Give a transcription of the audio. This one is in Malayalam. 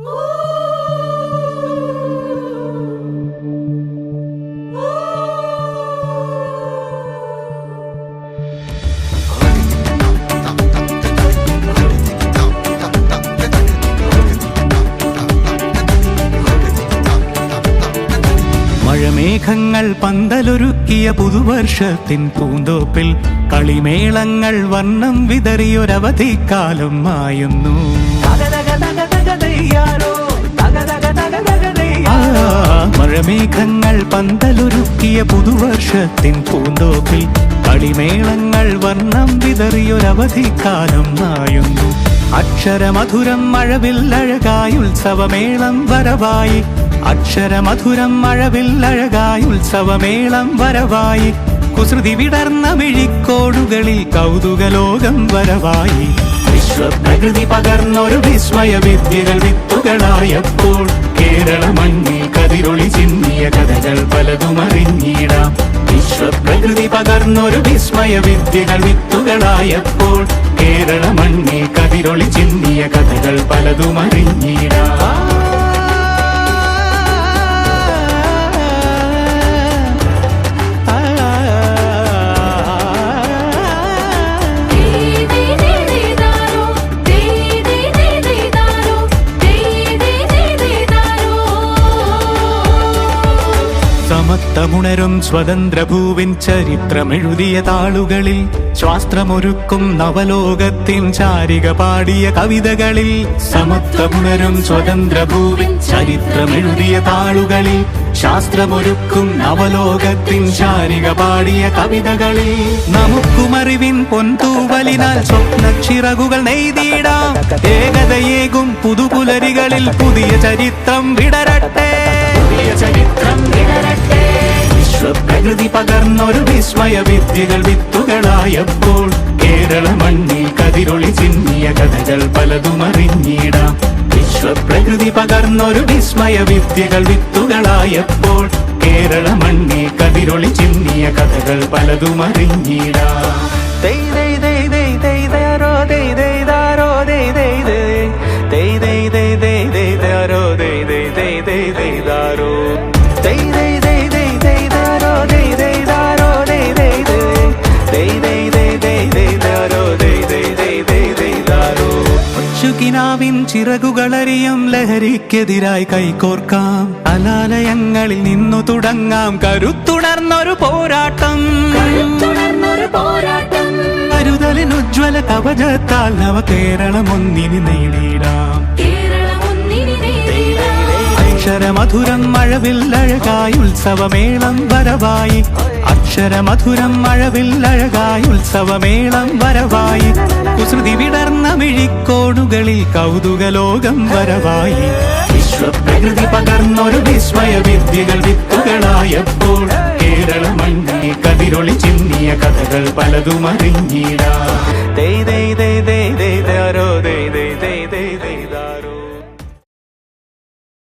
മഴമേഘങ്ങൾ പന്തലൊരുക്കിയ പുതുവർഷത്തിൻ പൂന്തോപ്പിൽ കളിമേളങ്ങൾ വർണ്ണം വിതറിയൊരവധിക്കാലം മായുന്നു. മഴമേഘങ്ങൾ പന്തലൊരുക്കിയ പുതുവർഷത്തിൻ പൂന്തോപ്പിൽ കളിമേളങ്ങൾ വർണ്ണം വിതറിയൊരവധിക്കാലം മായുന്നു. അക്ഷരമധുരം മഴവില്ലഴകായി ഉത്സവമേളം വരവായി. അക്ഷരമധുരം മഴവില്ലഴകായി ഉത്സവമേളം വരവായി. കുസൃതി വിടർന്ന മിഴിക്കോടുകളിൽ കൗതുകലോകം വരവായി. വിശ്വപ്രകൃതി പകർന്നൊരു വിസ്മയ വിദ്യകൾ വിത്തുകളായപ്പോൾ കേരള മണ്ണിൽ കതിരൊളി ചിന്നിയ കഥകൾ പലതും അറിഞ്ഞിടാം. വിശ്വപ്രകൃതി പകർന്നൊരു വിസ്മയ വിദ്യകൾ വിത്തുകളായപ്പോൾ കേരള മണ്ണിൽ കതിരൊളി ചിന്നിയ കഥകൾ പലതും അറിഞ്ഞിടാം. സമത്വമുണരും സ്വതന്ത്രഭൂവിൻ ചരിത്രമെഴുതിയ താളുകളിൽ ശാസ്ത്രമൊരുക്കും നവലോകത്തിൻ ചാരിക പാടിയ കവിതകളിൽ. സമത്വമുണരും സ്വതന്ത്രഭൂവിൻ ചരിത്രമെഴുതിയ താളുകളിൽ ശാസ്ത്രമൊരുക്കും നവലോകത്തിൻ ചാരിക പാടിയ കവിതകളിൽ. നമുക്കുമറിവിൻ പൊൻതൂവലിനാൽ സ്വപ്നച്ചിറകുകൾ നെയ്തിടാം. ഏകതയേകും പുതുപുലരികളിൽ പുതിയ ചരിത്രം വിടരട്ടെ. വിശ്വപ്രകൃതി പകർന്നൊരു വിസ്മയ വിദ്യകൾ വിത്തുകളായപ്പോൾ കേരള മണ്ണിൽ കതിരൊളി ചിന്നിയ കഥകൾ പലതും അറിഞ്ഞിടാം. വിശ്വപ്രകൃതി പകർന്നൊരു വിസ്മയ വിദ്യകൾ വിത്തുകളായപ്പോൾ കേരള മണ്ണിൽ കതിരൊളി ചിന്നിയ കഥകൾ പലതും അറിഞ്ഞിടാം. ിൻ ചിറകുകളറിയും ലഹരിക്കെതിരായി കൈകോർക്കാം. അലാലയങ്ങളിൽ നിന്നു തുടങ്ങാം കരുത്തുണർന്നൊരു പോരാട്ടം. കരുതലിനുജ്വല കവചത്താൽ നവ കേരളം ഒന്നിന് നേടിയിടാം. അക്ഷരമധുരം മഴവില്ലഴകായി ഉത്സവമേളം വരവായി. അക്ഷരമധുരം മഴവില്ലഴകായി ഉത്സവമേളം വരവായി. കുസൃതി വിടർന്ന മിഴിക്കോടുകളിൽ കൗതുകലോകം വരവായി. വിശ്വപ്രകൃതി പകർന്നൊരു വിസ്മയ വിദ്യകൾ വിത്തുകളായപ്പോൾ കേരള മണ്ണിൽ കതിരൊളി ചിന്നിയ കഥകൾ പലതും അറിഞ്ഞിടാം.